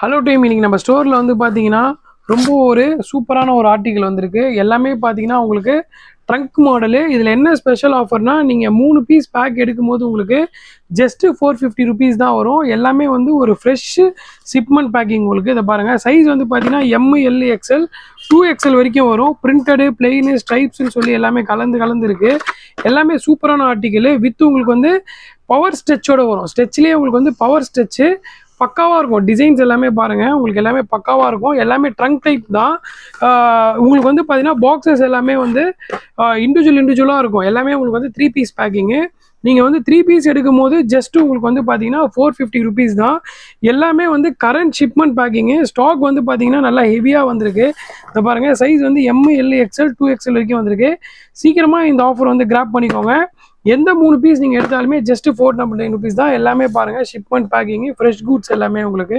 Hello team, இன்னைக்கு நம்ம ஸ்டோரில் வந்து பார்த்தீங்கன்னா ரொம்ப ஒரு சூப்பரான ஒரு ஆர்டிக்கல் வந்திருக்கு. எல்லாமே பார்த்தீங்கன்னா உங்களுக்கு ட்ரங்க் மாடலு. இதில் என்ன ஸ்பெஷல் ஆஃபர்னா, நீங்கள் 3 பீஸ் பேக் எடுக்கும்போது உங்களுக்கு ஜஸ்ட்டு 450 ருபீஸ் தான் வரும். எல்லாமே வந்து ஒரு ஃப்ரெஷ்ஷு ஷிப்மெண்ட் பேக்கிங். உங்களுக்கு இதை பாருங்கள், சைஸ் வந்து பார்த்தீங்கன்னா எம்எல் எக்ஸ்எல் 2XL வரைக்கும் வரும். பிரிண்டடு பிளெயின் ஸ்ட்ரைப்ஸ்ன்னு சொல்லி எல்லாமே கலந்து இருக்குது. எல்லாமே சூப்பரான ஆர்டிக்கல். வித் உங்களுக்கு வந்து பவர் ஸ்ட்ரெச்சோட வரும். ஸ்ட்ரெச்லேயே உங்களுக்கு வந்து பவர் ஸ்ட்ரெச்சு பக்காவாக இருக்கும். டிசைன்ஸ் எல்லாமே பாருங்கள், உங்களுக்கு எல்லாமே பக்காவாக இருக்கும். எல்லாமே ட்ரங்க் டைப் தான். உங்களுக்கு வந்து பார்த்தீங்கன்னா பாக்ஸஸ் எல்லாமே வந்து இண்டிவிஜுவலாக இருக்கும். எல்லாமே உங்களுக்கு வந்து 3 பீஸ் பேக்கிங்கு. நீங்கள் வந்து 3 பீஸ் எடுக்கும் போது ஜஸ்ட்டு உங்களுக்கு வந்து பார்த்தீங்கன்னா 450 ருபீஸ் தான். எல்லாமே வந்து கரண்ட் ஷிப்மெண்ட் பேக்கிங்கு. ஸ்டாக் வந்து பார்த்தீங்கன்னா நல்லா ஹெவியாக வந்திருக்கு. இதை பாருங்கள், சைஸ் வந்து எம்எல் எக்ஸ்எல் 2XL வரைக்கும் வந்திருக்கு. சீக்கிரமாக இந்த ஆஃபர் வந்து கிராப் பண்ணிக்கோங்க. எந்த 3 பீஸ் நீங்கள் எடுத்தாலுமே ஜஸ்ட் 499 ருபீஸ் தான். எல்லாமே பாருங்கள் ஷிப்மெண்ட் பேக்கிங், ஃப்ரெஷ் கூட்ஸ் எல்லாமே உங்களுக்கு.